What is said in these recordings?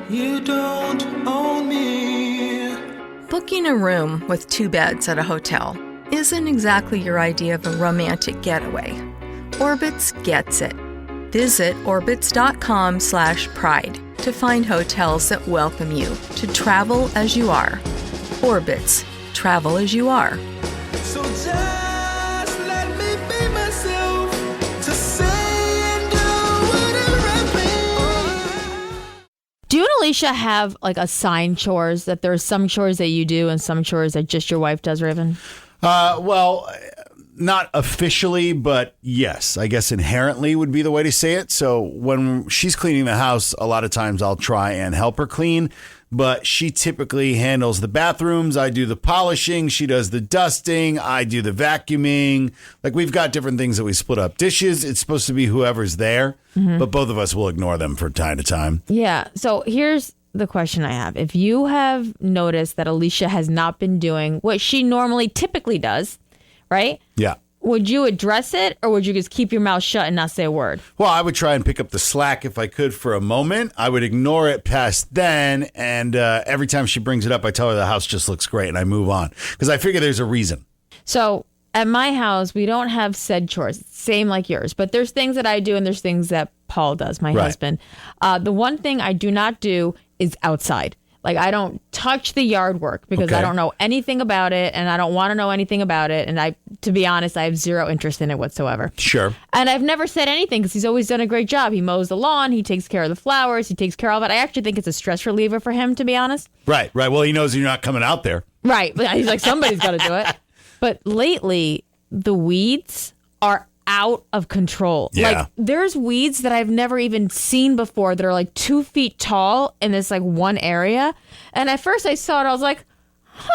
You don't own me. Booking a room with 2 beds at a hotel isn't exactly your idea of a romantic getaway. Orbitz gets it. Visit orbitz.com/pride to find hotels that welcome you to travel as you are. Orbitz. Travel as you are. So just let me be myself to say and do whatever I please. Do you and Alicia have like assigned chores, that there's some chores that you do and some chores that just your wife does, Raven? Well, not officially, but yes, I guess inherently would be the way to say it. So when she's cleaning the house, a lot of times I'll try and help her clean, but she typically handles the bathrooms. I do the polishing. She does the dusting. I do the vacuuming. Like, we've got different things that we split up. Dishes, it's supposed to be whoever's there, but both of us will ignore them from time to time. Yeah. So here's the question I have. If you have noticed that Alicia has not been doing what she normally typically does, right? Yeah. Would you address it, or would you just keep your mouth shut and not say a word? Well, I would try and pick up the slack if I could for a moment. I would ignore it past then, and every time she brings it up, I tell her the house just looks great, and I move on. Because I figure there's a reason. So at my house, we don't have said chores. Same like yours. But there's things that I do, and there's things that Paul does, my husband. The one thing I do not do is outside. Like, I don't touch the yard work because I don't know anything about it, and I don't want to know anything about it. And to be honest, I have zero interest in it whatsoever. Sure. And I've never said anything because he's always done a great job. He mows the lawn. He takes care of the flowers. He takes care of it. I actually think it's a stress reliever for him, to be honest. Right. Well, he knows you're not coming out there. Right. But he's like, somebody's got to do it. But lately, the weeds are out of control. Yeah. Like, there's weeds that I've never even seen before that are like 2 feet tall in this like one area. And at first I saw it, I was like,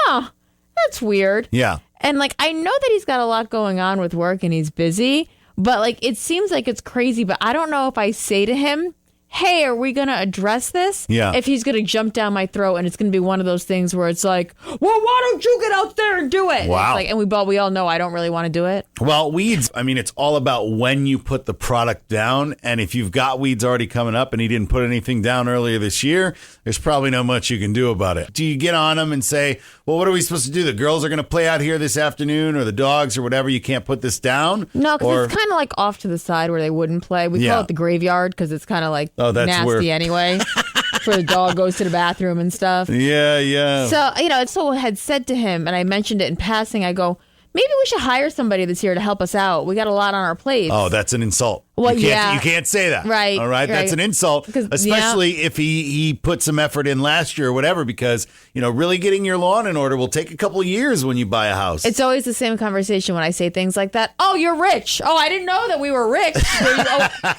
that's weird. Yeah. And like, I know that he's got a lot going on with work and he's busy, but like, it seems like it's crazy. But I don't know if I say to him, hey, are we going to address this? Yeah. If he's going to jump down my throat, and it's going to be one of those things where it's like, well, why don't you get out there and do it? Wow. And we all know I don't really want to do it. Well, weeds, I mean, it's all about when you put the product down. And if you've got weeds already coming up and he didn't put anything down earlier this year, there's probably not much you can do about it. Do you get on him and say, well, what are we supposed to do? The girls are going to play out here this afternoon, or the dogs or whatever. You can't put this down? No, because it's kind of like off to the side where they wouldn't play. We call it the graveyard because it's kind of like nasty anyway. For the dog goes to the bathroom and stuff. Yeah. So, I had said to him, and I mentioned it in passing, I go, maybe we should hire somebody that's here to help us out. We got a lot on our plates. Oh, that's an insult. Well, you can't say that. Right. All right. That's an insult, especially if he put some effort in last year or whatever, because, really getting your lawn in order will take a couple of years when you buy a house. It's always the same conversation when I say things like that. Oh, you're rich. Oh, I didn't know that we were rich.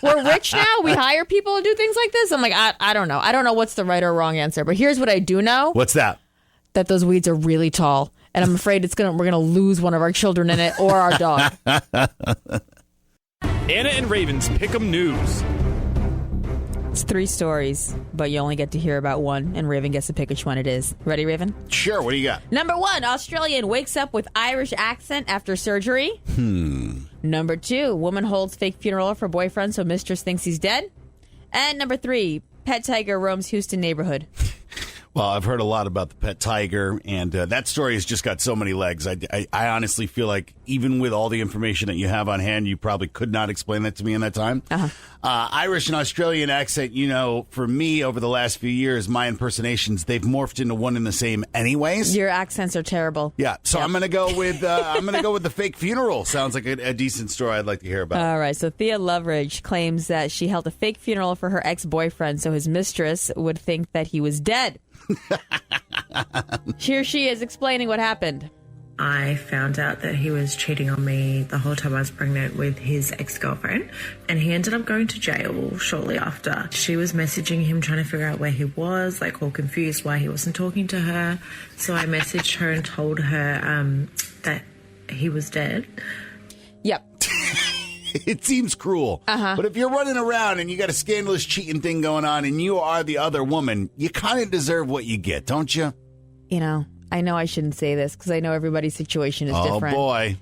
We're rich now? We hire people to do things like this? I'm like, I don't know. I don't know what's the right or wrong answer. But here's what I do know. What's that? That those weeds are really tall. And I'm afraid we're going to lose one of our children in it, or our dog. Anna and Raven's Pick'em News. It's 3 stories, but you only get to hear about one, and Raven gets to pick which one it is. Ready, Raven? Sure. What do you got? Number 1, Australian wakes up with Irish accent after surgery. Number 2, woman holds fake funeral for boyfriend so mistress thinks he's dead. And number 3, pet tiger roams Houston neighborhood. Well, I've heard a lot about the pet tiger, and that story has just got so many legs. I honestly feel like even with all the information that you have on hand, you probably could not explain that to me in that time. Irish and Australian accent, for me over the last few years, my impersonations, they've morphed into one and the same anyways. Your accents are terrible. Yeah, so I'm going to go with the fake funeral. Sounds like a decent story I'd like to hear about. All right, so Thea Loveridge claims that she held a fake funeral for her ex-boyfriend so his mistress would think that he was dead. Here she is explaining what happened. I found out that he was cheating on me the whole time I was pregnant with his ex-girlfriend, and he ended up going to jail shortly after. She was messaging him trying to figure out where he was, like all confused why he wasn't talking to her. So I messaged her and told her that he was dead. Yep. It seems cruel. But if you're running around and you got a scandalous cheating thing going on and you are the other woman, you kind of deserve what you get, don't you? I know I shouldn't say this because I know everybody's situation is different. Oh, boy.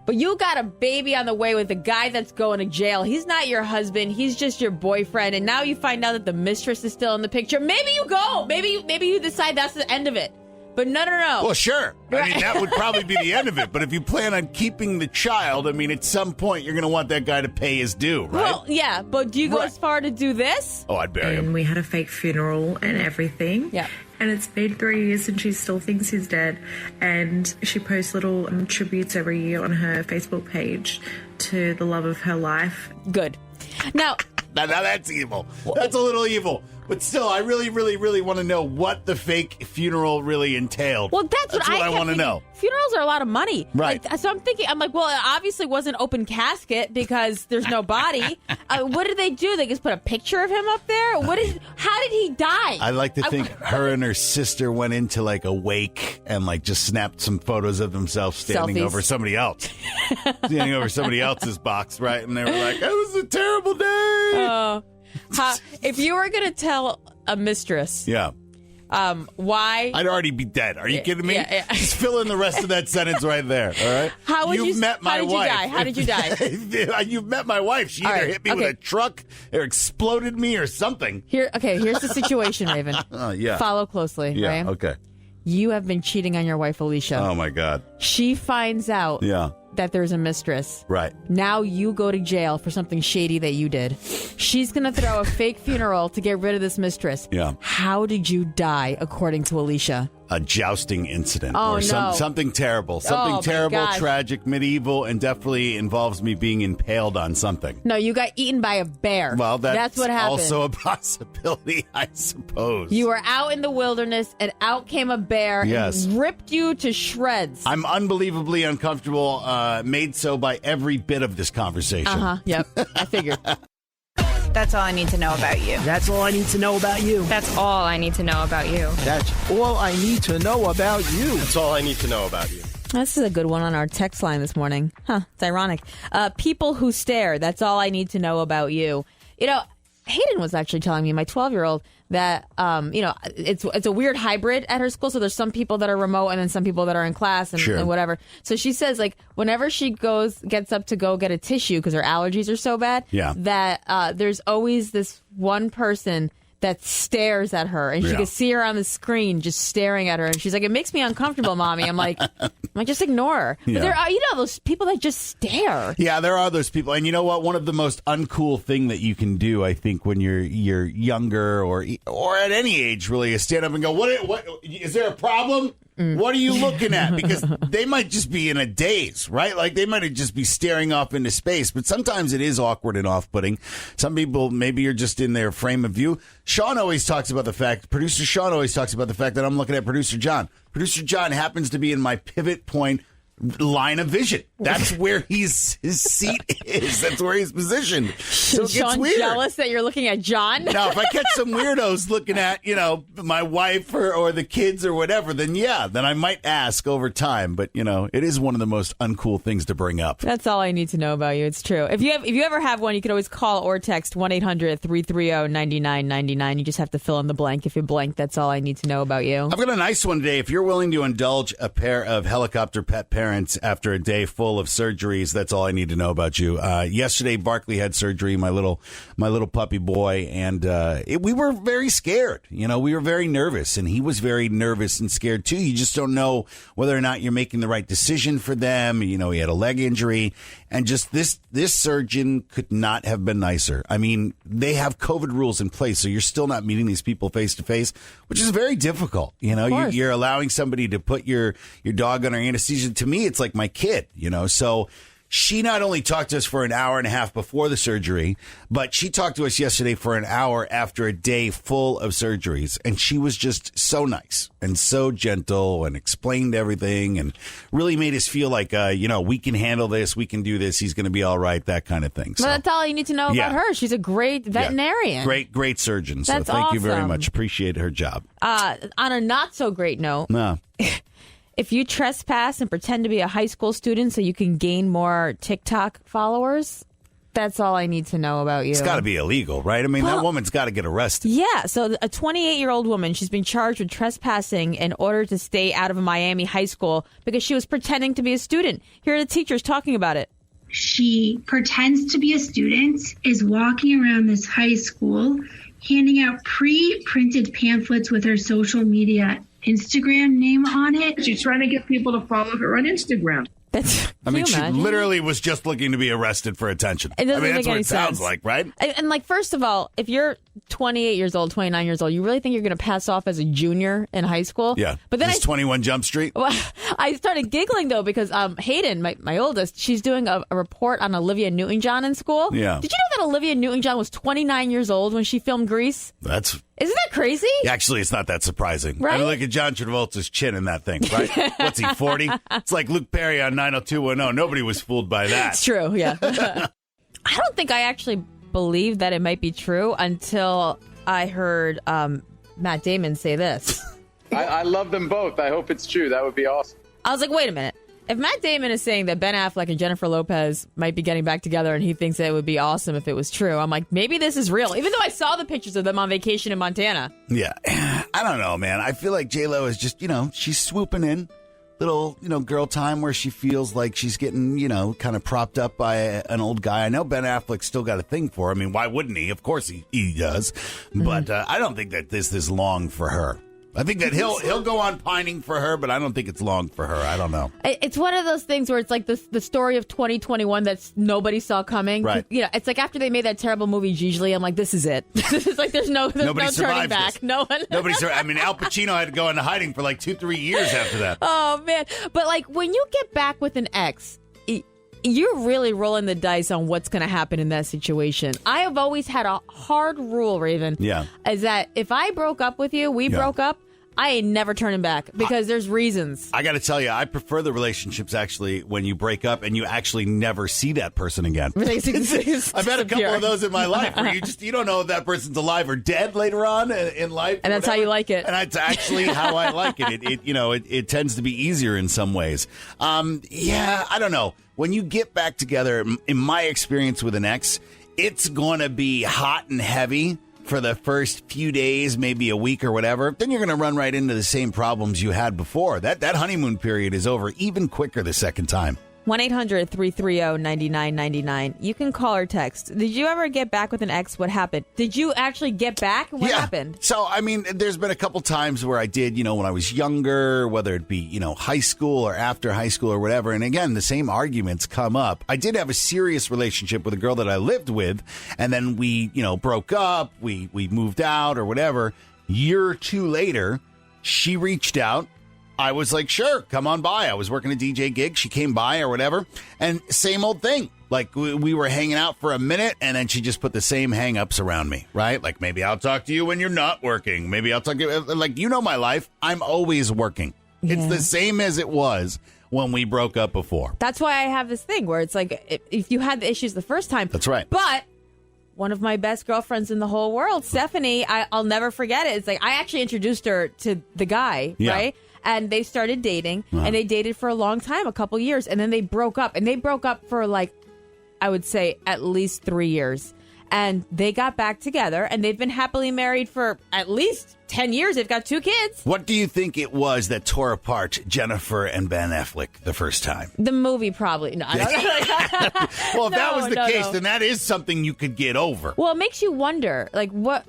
But you got a baby on the way with a guy that's going to jail. He's not your husband. He's just your boyfriend. And now you find out that the mistress is still in the picture. Maybe you go. Maybe you decide that's the end of it. But no. Well, sure. I mean, that would probably be the end of it. But if you plan on keeping the child, I mean, at some point, you're going to want that guy to pay his due, right? Well, yeah. But do you go as far to do this? Oh, I'd bury him. And we had a fake funeral and everything. Yeah. And it's been 3 years and she still thinks he's dead. And she posts little tributes every year on her Facebook page to the love of her life. Good. Now that's evil. That's a little evil. But still, I really, really, really want to know what the fake funeral really entailed. Well, that's what I want to know. Funerals are a lot of money. Right. Like, so I'm like, well, it obviously wasn't open casket because there's no body. What did they do? They just put a picture of him up there? How did he die? I like to think her and her sister went into like a wake and like just snapped some photos of themselves standing Selfies. over somebody else. Standing over somebody else's box, right? And they were like, it was a terrible day. If you were going to tell a mistress, Yeah. why? I'd already be dead. Are you kidding me? Yeah. Just fill in the rest of that sentence right there. All right. How would You've met my how did wife. you die? How did you die? You've met my wife. She either hit me with a truck or exploded me or something. Here's the situation, Raven. Yeah. Follow closely, Yeah. right? Okay. You have been cheating on your wife, Alicia. Oh my God. She finds out Yeah. that there's a mistress. Right. Now you go to jail for something shady that you did. She's going to throw a fake funeral to get rid of this mistress. Yeah. How did you die, according to Alicia? A jousting incident Oh, or no. something terrible. Oh, Something my terrible, gosh. tragic, medieval, and definitely involves me being impaled on something. No, you got eaten by a bear. Well, that's what happened. also a possibility, I suppose. You were out in the wilderness, and out came a bear Yes. and ripped you to shreds. I'm unbelievably uncomfortable, made so by every bit of this conversation. Yep, I figured. That's all I need to know about you. That's all I need to know about you. That's all I need to know about you. That's all I need to know about you. That's all I need to know about you. This is a good one on our text line this morning. It's ironic. People who stare, that's all I need to know about you. You know, Hayden was actually telling me, my 12-year-old, that, it's a weird hybrid at her school. So there's some people that are remote and then some people that are in class and whatever. So she says, like, whenever she gets up to go get a tissue because her allergies are so bad, that there's always this one person that stares at her, and she can see her on the screen just staring at her, and she's like, it makes me uncomfortable, Mommy. I'm like, just ignore her. But there are, those people that just stare. Yeah, there are those people. And you know what? One of the most uncool thing that you can do, I think, when you're younger or at any age, really, is stand up and go, what is there a problem? What are you looking at? Because they might just be in a daze, right? Like they might just be staring off into space. But sometimes it is awkward and off-putting. Some people, maybe you're just in their frame of view. Producer Sean always talks about the fact that I'm looking at Producer John. Producer John happens to be in my pivot point line of vision. That's where his seat is. That's where he's positioned. So it gets Sean weird. jealous that you're looking at John? Now, if I catch some weirdos looking at, my wife or the kids or whatever, then I might ask over time. But, it is one of the most uncool things to bring up. That's all I need to know about you. It's true. If you ever have one, you can always call or text 1-800-330-9999. You just have to fill in the blank. If you blank, that's all I need to know about you. I've got a nice one today. If you're willing to indulge a pair of helicopter pet parents after a day full of surgeries, that's all I need to know about you. Yesterday, Barkley had surgery, my little puppy boy, and we were very scared. We were very nervous, and he was very nervous and scared too. You just don't know whether or not you're making the right decision for them. He had a leg injury, and just this surgeon could not have been nicer. I mean, they have COVID rules in place, so you're still not meeting these people face to face, which is very difficult. You're allowing somebody to put your dog under anesthesia. To me, it's like my kid, so she not only talked to us for an hour and a half before the surgery, but she talked to us yesterday for an hour after a day full of surgeries. And she was just so nice and so gentle and explained everything and really made us feel like, we can handle this. We can do this. He's going to be all right. That kind of thing. So, Well, that's all you need to know about her. She's a great veterinarian. Great surgeon. So That's thank you very awesome. much. Appreciate her job. On a not so great note, No. if you trespass and pretend to be a high school student so you can gain more TikTok followers, That's all I need to know about you. It's got to be illegal, right? I mean, that woman's got to get arrested. Yeah, so a 28-year-old woman, she's been charged with trespassing in order to stay out of a Miami high school because she was pretending to be a student. Here are the teachers talking about it. She pretends to be a student, is walking around this high school, handing out pre-printed pamphlets with her social media Instagram name on it. She's trying to get people to follow her on Instagram. I mean, she literally was just looking to be arrested for attention. It doesn't that's make what any it sounds sense. like, right? And like, first of all, if you're 28 years old, 29 years old, you really think you're going to pass off as a junior in high school? Yeah. But then 21 Jump Street. Well, I started giggling, though, because Hayden, my oldest, she's doing a report on Olivia Newton-John in school. Yeah. Did you know that Olivia Newton-John was 29 years old when she filmed Grease? Isn't that crazy? Actually, it's not that surprising. Right? I mean, look at John Travolta's chin in that thing, right? What's he, 40? It's like Luke Perry on 90210. Nobody was fooled by that. It's true, yeah. I don't think I actually believed that it might be true until I heard Matt Damon say this. I love them both. I hope it's true. That would be awesome. I was like, wait a minute. If Matt Damon is saying that Ben Affleck and Jennifer Lopez might be getting back together and he thinks that it would be awesome if it was true, I'm like, maybe this is real, even though I saw the pictures of them on vacation in Montana. Yeah. I don't know, man. I feel like J-Lo is just, she's swooping in. Little, girl time where she feels like she's getting, kind of propped up by an old guy. I know Ben Affleck's still got a thing for her. I mean, why wouldn't he? Of course he does. But I don't think that this is long for her. I think that he'll go on pining for her, but I don't think it's long for her. I don't know. It's one of those things where it's like the story of 2021 that nobody saw coming. Right. It's like after they made that terrible movie Gigli, I'm like, this is it. It's like there's no turning back. This. No one. Nobody survived. I mean, Al Pacino had to go into hiding for like 2-3 years after that. Oh man! But like when you get back with an ex, you're really rolling the dice on what's going to happen in that situation. I have always had a hard rule, Raven. Yeah. Is that if I broke up with you, we broke up, I ain't never turning back because there's reasons. I got to tell you, I prefer the relationships actually when you break up and you actually never see that person again. I've had a couple of those in my life where you don't know if that person's alive or dead later on in life. And that's how you like it. And that's actually how I like it. It tends to be easier in some ways. I don't know. When you get back together, in my experience with an ex, it's going to be hot and heavy for the first few days, maybe a week or whatever. Then you're going to run right into the same problems you had before. That honeymoon period is over even quicker the second time. 1-800-330-9999. You can call or text. Did you ever get back with an ex? What happened? Did you actually get back? What happened? So, I mean, there's been a couple times where I did, when I was younger, whether it be, high school or after high school or whatever. And again, the same arguments come up. I did have a serious relationship with a girl that I lived with. And then we, broke up. We moved out or whatever. Year or two later, she reached out. I was like, sure, come on by. I was working a DJ gig. She came by or whatever. And same old thing. Like we were hanging out for a minute and then she just put the same hang-ups around me, right? Like maybe I'll talk to you when you're not working. Maybe I'll talk to you. Like, my life. I'm always working. Yeah. It's the same as it was when we broke up before. That's why I have this thing where it's like if you had the issues the first time. That's right. But one of my best girlfriends in the whole world, Stephanie, I'll never forget it. It's like I actually introduced her to the guy, right? And they started dating, and they dated for a long time, a couple years, and then they broke up. And they broke up for, like, I would say at least 3 years. And they got back together, and they've been happily married for at least 10 years. They've got 2 kids. What do you think it was that tore apart Jennifer and Ben Affleck the first time? The movie, probably. No, I don't know. Well, if that was the case, then that is something you could get over. Well, it makes you wonder, like, what...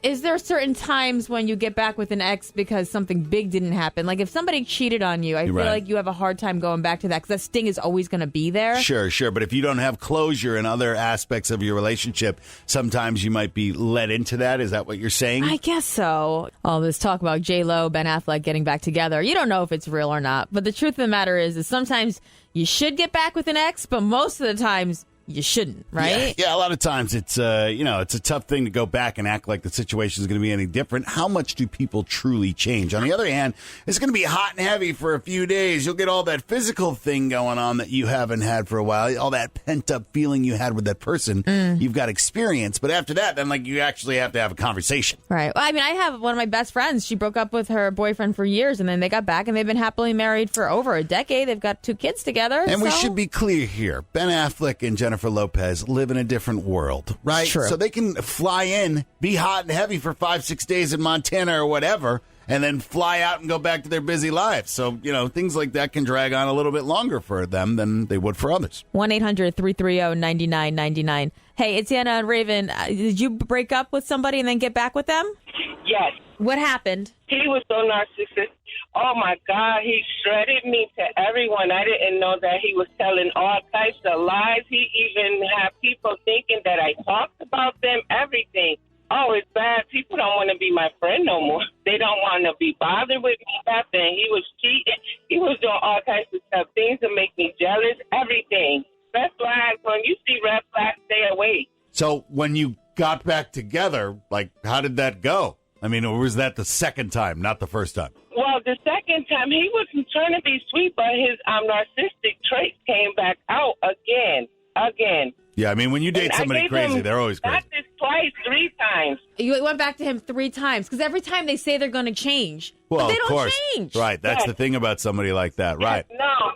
Is there certain times when you get back with an ex because something big didn't happen? Like if somebody cheated on you, I feel like you have a hard time going back to that because that sting is always going to be there. Sure. But if you don't have closure in other aspects of your relationship, sometimes you might be led into that. Is that what you're saying? I guess so. All this talk about J-Lo, Ben Affleck getting back together. You don't know if it's real or not. But the truth of the matter is sometimes you should get back with an ex, but most of the times you shouldn't, right? Yeah, a lot of times it's it's a tough thing to go back and act like the situation is going to be any different. How much do people truly change? On the other hand, it's going to be hot and heavy for a few days. You'll get all that physical thing going on that you haven't had for a while, all that pent-up feeling you had with that person. You've got experience, but after that, then you actually have to have a conversation. Right. Well, I mean, I have one of my best friends. She broke up with her boyfriend for years, and then they got back, and they've been happily married for over a decade. They've got 2 kids together. And we should be clear here. Ben Affleck and Jennifer Jennifer Lopez live in a different world, right? True. So they can fly in, be hot and heavy for 5-6 days in Montana or whatever, and then fly out and go back to their busy lives. So, things like that can drag on a little bit longer for them than they would for others. 1-800-330-9999. Hey, it's Anna and Raven. Did you break up with somebody and then get back with them? Yes. What happened? He was so narcissistic. Oh, my God. He shredded me to everyone. I didn't know that he was telling all types of lies. He even had people thinking that I talked about them, everything. Oh, it's bad. People don't want to be my friend no more. They don't want to be bothered with me. Nothing. He was cheating. He was doing all types of stuff, things to make me jealous, everything. Red flags. When you see red flags, stay away. So when you got back together, how did that go? I mean, or was that the second time, not the first time? Well, the second time, he was trying to be sweet, but his narcissistic traits came back out again. Yeah, I mean, when you date somebody crazy, they're always crazy. Not this twice, 3 times. You went back to him 3 times because every time they say they're going to change, Well, but they of don't course. change. Right, that's the thing about somebody like that, right? No,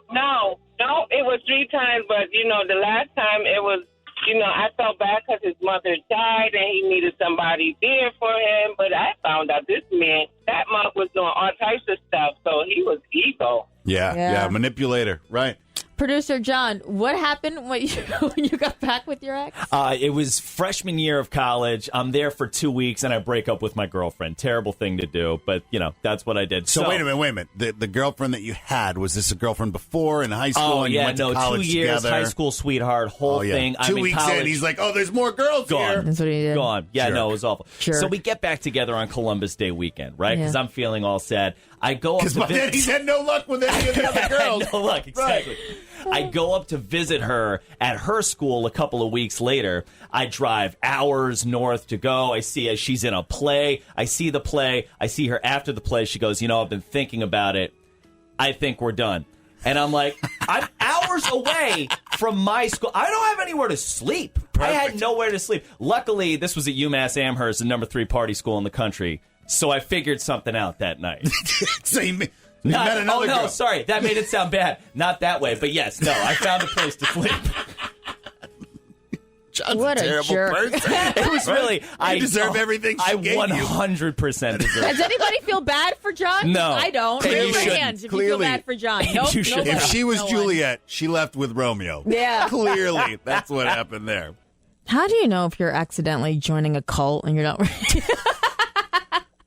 it was 3 times, but, the last time it was, I felt bad because his mother died and he needed somebody there for him, but I found out this man, that month was doing all types of stuff, so he was ego. Yeah, manipulator, right. Producer John, what happened when you got back with your ex? It was freshman year of college. I'm there for 2 weeks, and I break up with my girlfriend. Terrible thing to do, but, that's what I did. So wait a minute. The girlfriend that you had, was this a girlfriend before in high school? And you went to college 2 years, together? high school sweetheart, whole thing. 2 weeks college, in, he's like, oh, there's more girls gone. here. That's what he did. Gone. Yeah, Jerk. no, it was awful. Sure. So we get back together on Columbus Day weekend, right? Because I'm feeling all sad. I go up Because to by then he's had no luck with any of the other girls. No luck, exactly. Right. I go up to visit her at her school a couple of weeks later. I drive hours north to go. I see her. She's in a play. I see the play. I see her after the play. She goes, I've been thinking about it. I think we're done. And I'm like, I'm hours away from my school. I don't have anywhere to sleep. Perfect. I had nowhere to sleep. Luckily, this was at UMass Amherst, the number 3 party school in the country. So I figured something out that night. So you met another girl. Sorry. That made it sound bad. Not that way. But yes, no, I found a place to sleep. John's What a a terrible jerk. person. It was really... I deserve everything she gave you. 100% deserve Does anybody feel bad for John? No. I don't. And you Raise your shouldn't. hands if you Clearly. feel bad for John. Nope. You shouldn't. If she was No one. Juliet, she left with Romeo. Yeah. Clearly, that's what happened there. How do you know if you're accidentally joining a cult and you're not ready?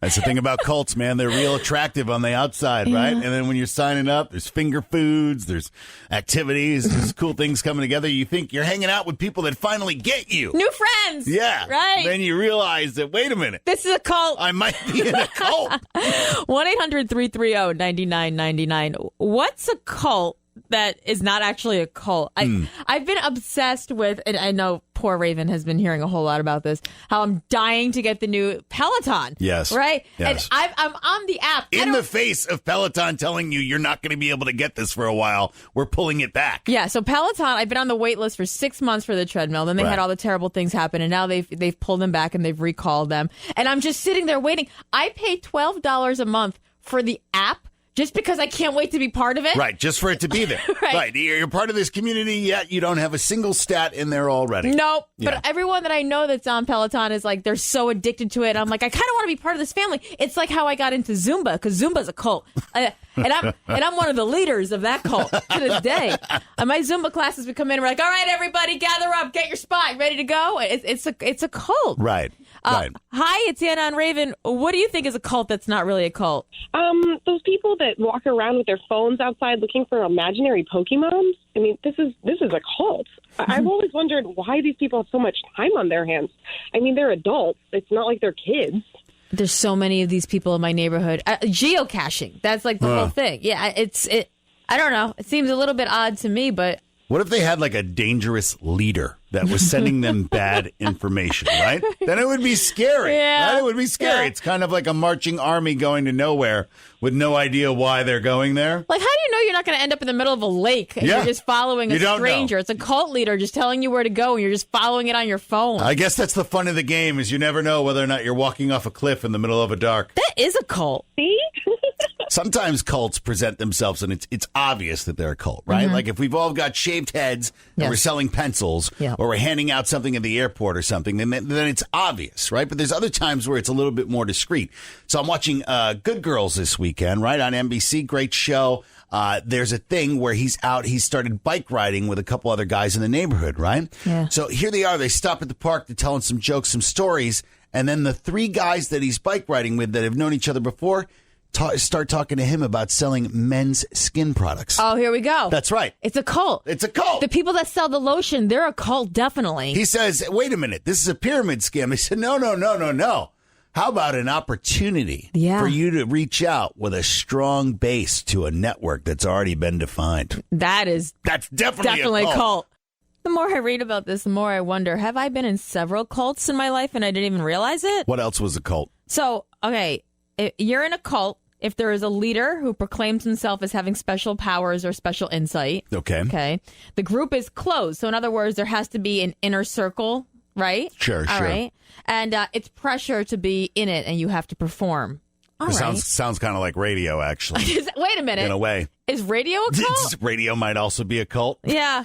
That's the thing about cults, man. They're real attractive on the outside, right? And then when you're signing up, there's finger foods, there's activities, there's cool things coming together. You think you're hanging out with people that finally get you. New friends. Yeah. Right. Then you realize that, wait a minute, This is a cult. I might be in a cult. 1-800-330-9999. What's a cult that is not actually a cult? I've been obsessed with, and I know poor Raven has been hearing a whole lot about this, how I'm dying to get the new Peloton. Yes. Right? Yes. And I'm on the app. In the face of Peloton telling you you're not going to be able to get this for a while, we're pulling it back. Yeah, so Peloton, I've been on the wait list for 6 months for the treadmill. Then they had all the terrible things happen, and now they've pulled them back and they've recalled them. And I'm just sitting there waiting. I pay $12 a month for the app just because I can't wait to be part of it. Right, just for it to be there. Right. You're part of this community, yet you don't have a single stat in there already. Nope. Yeah. But everyone that I know that's on Peloton is like, they're so addicted to it. I'm like, I kind of want to be part of this family. It's like how I got into Zumba, because Zumba's a cult. And I'm one of the leaders of that cult to this day. And my Zumba classes would come in and we're like, all right, everybody, gather up, get your spot, ready to go. It's a cult. Right. Right. Hi, it's Anna and Raven. What do you think is a cult that's not really a cult? Those people that walk around with their phones outside looking for imaginary Pokemons. I mean, this is a cult. I've always wondered why these people have so much time on their hands. I mean, they're adults. It's not like they're kids. There's so many of these people in my neighborhood. Geocaching. That's like the whole thing. Yeah, I don't know. It seems a little bit odd to me, but... What if they had like a dangerous leader that was sending them bad information, right? Then it would be scary. Yeah. Right? It would be scary. Yeah. It's kind of like a marching army going to nowhere with no idea why they're going there. Like, how do you know you're not going to end up in the middle of a lake and you're just following a stranger? It's a cult leader just telling you where to go and you're just following it on your phone. I guess that's the fun of the game, is you never know whether or not you're walking off a cliff in the middle of a dark. That is a cult. See? sometimes cults present themselves and it's obvious that they're a cult, right? Like if we've all got shaved heads and we're selling pencils or we're handing out something at the airport or something, then it's obvious, right? But there's other times where it's a little bit more discreet. So I'm watching Good Girls this weekend, right, on NBC. Great show. There's a thing where he's started bike riding with a couple other guys in the neighborhood, right? Yeah. So here they are. They stop at the park. They're telling some jokes, some stories. And then the three guys that he's bike riding with that have known each other before start talking to him about selling men's skin products. Oh, here we go. That's right. It's a cult. It's a cult. The people that sell the lotion, they're a cult, definitely. He says, wait a minute, this is a pyramid scam. He said, no. How about an opportunity for you to reach out with a strong base to a network that's already been defined? That's definitely a cult. The more I read about this, the more I wonder, have I been in several cults in my life and I didn't even realize it? What else was a cult? So, okay, you're in a cult if there is a leader who proclaims himself as having special powers or special insight. Okay. The group is closed. So, in other words, there has to be an inner circle, right? Sure. All right. And it's pressure to be in it and you have to perform. All right. Sounds kind of like radio, actually. Wait a minute. In a way. Is radio a cult? Radio might also be a cult. Yeah.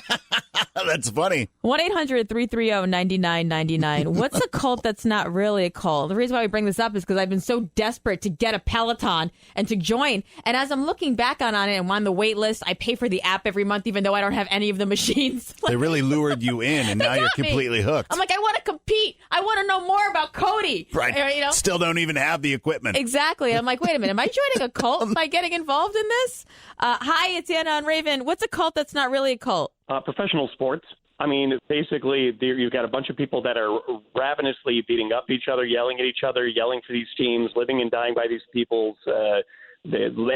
That's funny. 1-800-330-9999. What's a cult that's not really a cult? The reason why we bring this up is because I've been so desperate to get a Peloton and to join. And as I'm looking back on it and I'm on the wait list, I pay for the app every month, even though I don't have any of the machines. They really lured you in, and now you're completely hooked. I'm like, I want to compete. I want to know more about Cody. Right. You know? Still don't even have the equipment. Exactly. I'm like, wait a minute. Am I joining a cult? Am I getting involved in this? Hi, it's Anna on Raven. What's a cult that's not really a cult? Professional sports. I mean, basically, you've got a bunch of people that are ravenously beating up each other, yelling at each other, yelling for these teams, living and dying by these people's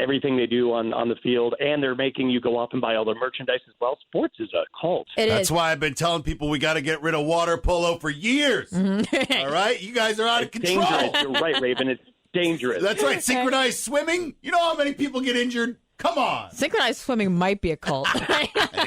everything they do on the field, and they're making you go off and buy all their merchandise as well. Sports is a cult. That's why I've been telling people we got to get rid of water polo for years. All right? You guys are out of control. Dangerous. You're right, Raven. It's dangerous. That's right. Synchronized swimming. You know how many people get injured? Come on. Synchronized swimming might be a cult.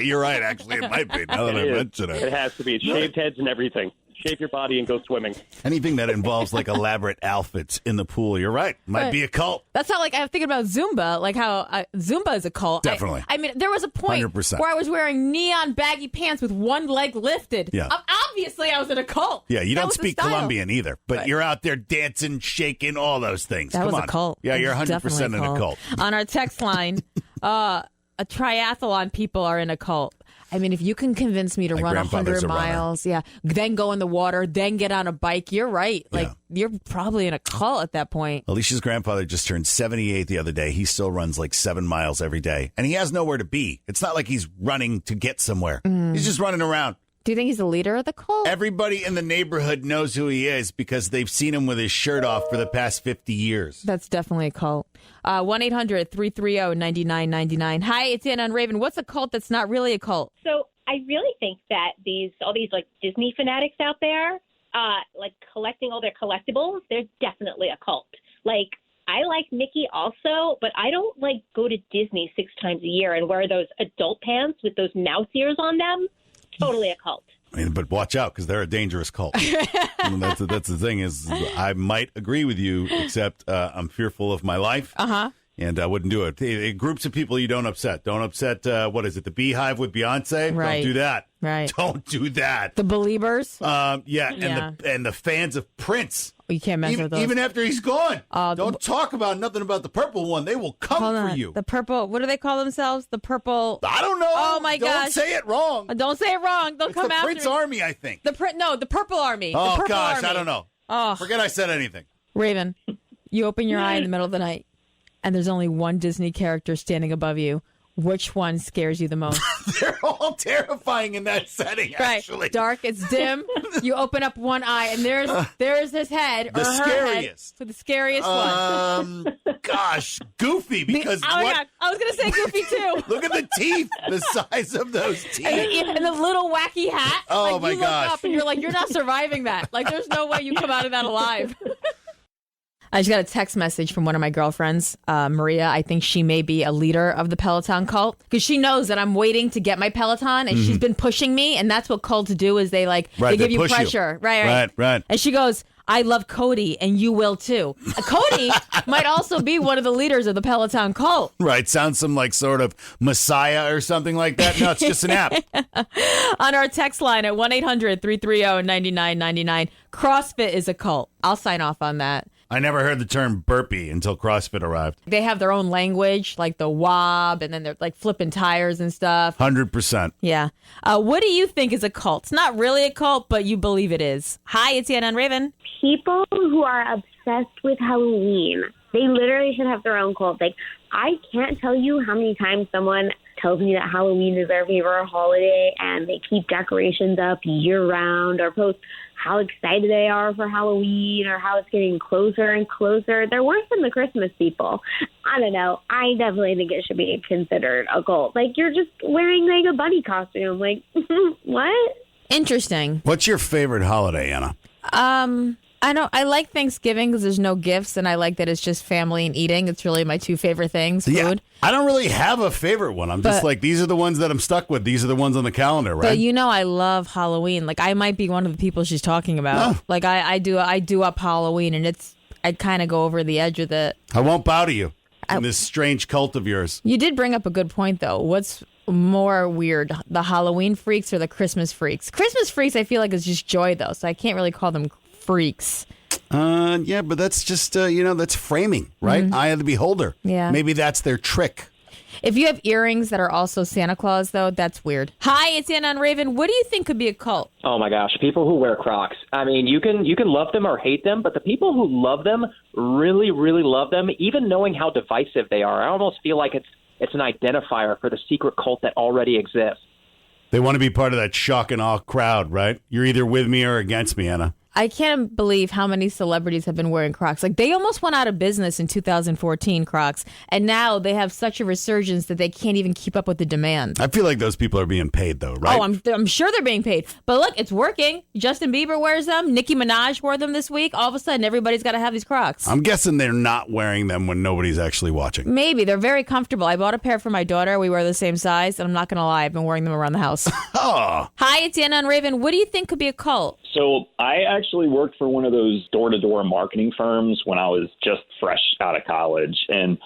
You're right. Actually, it might be. Now that I mention it. It has to be. It's shaved heads and everything. Shave your body and go swimming. Anything that involves like elaborate outfits in the pool, you're right. Might be a cult. That's how, like, I'm thinking about Zumba, like how Zumba is a cult. Definitely. I mean, there was a point 100%. where I was wearing neon baggy pants with one leg lifted. Yeah. Obviously, I was in a cult. Yeah, you That don't was the speak style. Colombian either, but you're out there dancing, shaking, all those things. That Come was on. a cult. Yeah, you're It was 100% definitely in a cult. On our text line, a triathlon people are in a cult. I mean, if you can convince me to My run grandfather's 100 a runner. miles, then go in the water, then get on a bike, you're right. Like, you're probably in a cult at that point. Alicia's grandfather just turned 78 the other day. He still runs like 7 miles every day, and he has nowhere to be. It's not like he's running to get somewhere. He's just running around. Do you think he's the leader of the cult? Everybody in the neighborhood knows who he is because they've seen him with his shirt off for the past 50 years. That's definitely a cult. 1-800-330-9999. Hi, it's Anna on Raven. What's a cult that's not really a cult? So I really think that all these like Disney fanatics out there, like collecting all their collectibles, they're definitely a cult. Like, I like Mickey also, but I don't like go to Disney 6 times a year and wear those adult pants with those mouse ears on them. Totally a cult. I mean, but watch out because they're a dangerous cult. And that's the thing is I might agree with you, except I'm fearful of my life. And I wouldn't do it. Groups of people you don't upset. Don't upset, what is it, the Beehive with Beyonce? Right. Don't do that. Right. Don't do that. The Believers? And the fans of Prince. You can't mess with those. Even after he's gone. Don't talk about nothing about the purple one. They will come for you. The purple, what do they call themselves? The purple. I don't know. Oh, my gosh. Don't say it wrong. Don't say it wrong. They'll come the after Prince me. Army, I think. The Purple Army. Oh, the Purple gosh, Army. I don't know. Oh. Forget I said anything. Raven, you open your eye in the middle of the night, and there's only one Disney character standing above you. Which one scares you the most? They're all terrifying in that setting, actually. Right. Dark, it's dim. You open up one eye, and there's his head. The or her scariest. Head, the scariest one. Gosh, Goofy, because oh, my God. I was going to say Goofy, too. Look at the teeth, the size of those teeth. And the little wacky hat. Oh, like, my you gosh. look up, and you're like, you're not surviving that. Like, there's no way you come out of that alive. I just got a text message from one of my girlfriends, Maria. I think she may be a leader of the Peloton cult because she knows that I'm waiting to get my Peloton, and she's been pushing me. And that's what cults do is they give you pressure. Right. Right. And she goes, I love Cody, and you will too. Cody might also be one of the leaders of the Peloton cult. Right. Sounds some like sort of messiah or something like that. No, it's just an app. On our text line at 1-800-330-9999, CrossFit is a cult. I'll sign off on that. I never heard the term burpee until CrossFit arrived. They have their own language, like the wob, and then they're like flipping tires and stuff. 100%. Yeah. What do you think is a cult? It's not really a cult, but you believe it is. Hi, it's Anna and Raven. People who are obsessed with Halloween, they literally should have their own cult. Like, I can't tell you how many times someone tells me that Halloween is their favorite holiday and they keep decorations up year-round or post how excited they are for Halloween or how it's getting closer and closer. They're worse than the Christmas people. I don't know. I definitely think it should be considered a cult. Like, you're just wearing like a bunny costume. Like, what? Interesting. What's your favorite holiday, Anna? I like Thanksgiving because there's no gifts, and I like that it's just family and eating. It's really my two favorite things, food. Yeah, I don't really have a favorite one. I'm just like, these are the ones that I'm stuck with. These are the ones on the calendar, right? But I love Halloween. Like, I might be one of the people she's talking about. Oh. Like, I do up Halloween, and I kind of go over the edge with it. I won't bow to you in this strange cult of yours. You did bring up a good point, though. What's more weird, the Halloween freaks or the Christmas freaks? Christmas freaks, I feel like, is just joy, though, so I can't really call them freaks. Yeah, but that's just, that's framing, right? Mm-hmm. Eye of the beholder. Yeah. Maybe that's their trick. If you have earrings that are also Santa Claus, though, that's weird. Hi, it's Anna and Raven. What do you think could be a cult? Oh, my gosh. People who wear Crocs. I mean, you can love them or hate them, but the people who love them really, really love them, even knowing how divisive they are. I almost feel like it's an identifier for the secret cult that already exists. They want to be part of that shock and awe crowd, right? You're either with me or against me, Anna. I can't believe how many celebrities have been wearing Crocs. Like, they almost went out of business in 2014, Crocs, and now they have such a resurgence that they can't even keep up with the demand. I feel like those people are being paid, though, right? Oh, I'm sure they're being paid. But look, it's working. Justin Bieber wears them. Nicki Minaj wore them this week. All of a sudden, everybody's got to have these Crocs. I'm guessing they're not wearing them when nobody's actually watching. Maybe. They're very comfortable. I bought a pair for my daughter. We wear the same size, and I'm not going to lie, I've been wearing them around the house. Oh. Hi, it's Anna and Raven. What do you think could be a cult? So I actually worked for one of those door-to-door marketing firms when I was just fresh out of college. And,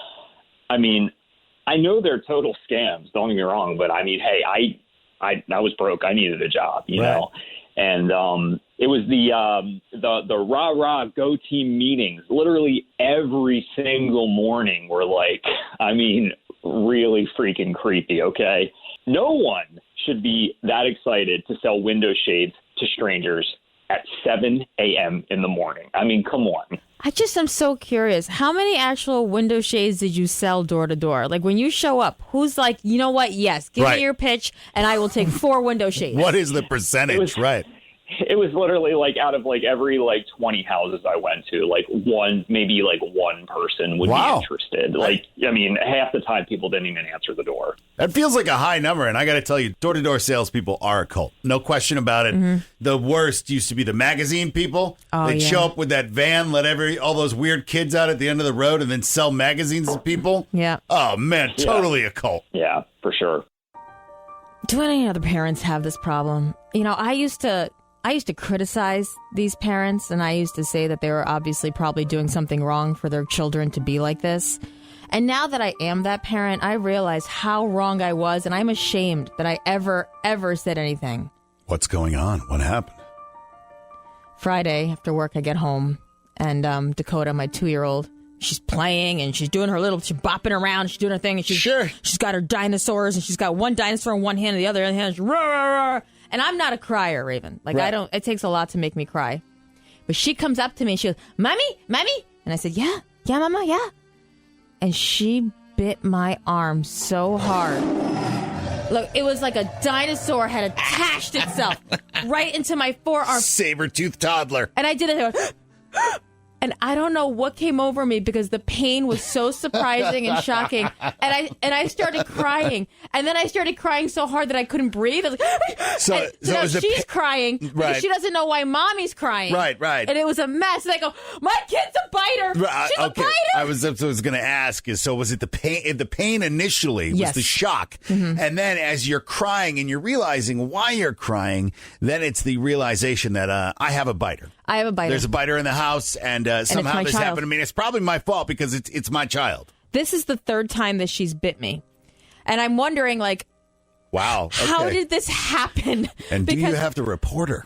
I mean, I know they're total scams, don't get me wrong, but, I mean, hey, I was broke. I needed a job, you know. And it was the rah-rah go team meetings. Literally every single morning were like, I mean, really freaking creepy, okay? No one should be that excited to sell window shades to strangers at 7 a.m. in the morning. I mean, come on. I'm so curious. How many actual window shades did you sell door to door? Like, when you show up, who's like, you know what? Yes, give me your pitch and I will take 4 window shades. What is the percentage? It was literally like out of like every like 20 houses I went to, like maybe one person would be interested. Like, I mean, half the time people didn't even answer the door. That feels like a high number. And I got to tell you, door-to-door salespeople are a cult. No question about it. Mm-hmm. The worst used to be the magazine people. They'd show up with that van, let all those weird kids out at the end of the road and then sell magazines to people. Yeah. Oh, man, totally a cult. Yeah, for sure. Do any other parents have this problem? I used to criticize these parents, and I used to say that they were obviously probably doing something wrong for their children to be like this. And now that I am that parent, I realize how wrong I was, and I'm ashamed that I ever said anything. What's going on? What happened? Friday, after work, I get home, and Dakota, my 2-year-old, she's playing, and she's doing she's bopping around, she's doing her thing, and she's got her dinosaurs, and she's got one dinosaur in one hand, and the other hand, she's rah, rah, rah. And I'm not a crier, Raven. Like, it takes a lot to make me cry. But she comes up to me and she goes, Mommy? And I said, yeah, Mama, yeah. And she bit my arm so hard. Look, it was like a dinosaur had attached itself right into my forearm. Saber-toothed toddler. And I did it. And I don't know what came over me because the pain was so surprising and shocking. And I started crying. And then I started crying so hard that I couldn't breathe. I was like, so now she's crying because she doesn't know why Mommy's crying. Right. And it was a mess. And I go, my kid's a biter. She's a biter. I was going to ask is, so was it the pain? The pain initially was Yes. the shock. And then as you're crying and you're realizing why you're crying, then it's the realization that I have a biter. I have a biter. There's a biter in the house, and somehow my this child. happened to me. And it's probably my fault because it's my child. This is the third time that she's bit me. And I'm wondering, like, wow. Okay. how did this happen? And do you have to report her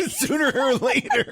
sooner or later?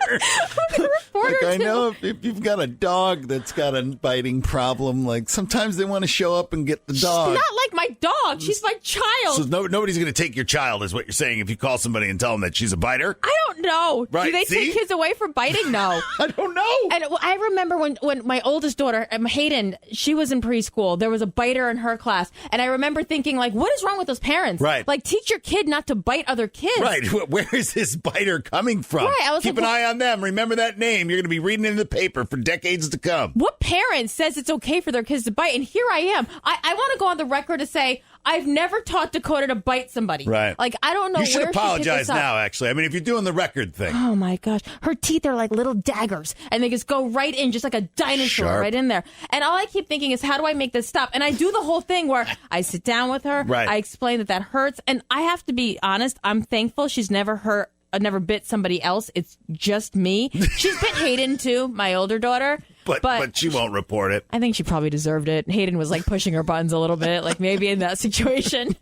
Like, I know if you've got a dog that's got a biting problem, like sometimes they want to show up and get the dog. She's not like my dog. She's my child. So nobody's going to take your child, is what you're saying, if you call somebody and tell them that she's a biter? I don't know. Right, Do they see? take kids away from biting? No. I don't know. And I remember when my oldest daughter, Hayden, she was in preschool. There was a biter in her class. And I remember thinking, like, what is wrong with those parents? Right. Like, teach your kid not to bite other kids. Right. Where is this biter coming from? Right, I was Keep like, an eye on them. Remember that name. You're going to be reading it in the paper for decades to come. What parent says it's okay for their kids to bite? And here I am. I want to go on the record to say I've never taught Dakota to bite somebody. Right. Like, I don't know You where should she picked apologize this up. now, actually. I mean, if you're doing the record thing. Oh, my gosh. Her teeth are like little daggers, and they just go right in, just like a dinosaur Sharp. right in there. And all I keep thinking is, how do I make this stop? And I do the whole thing where I sit down with her. Right. I explain that hurts. And I have to be honest, I'm thankful she's never never bit somebody else. It's just me. She's bit Hayden, too, my older daughter. But she won't report it. I think she probably deserved it. Hayden was like pushing her buttons a little bit, like maybe in that situation.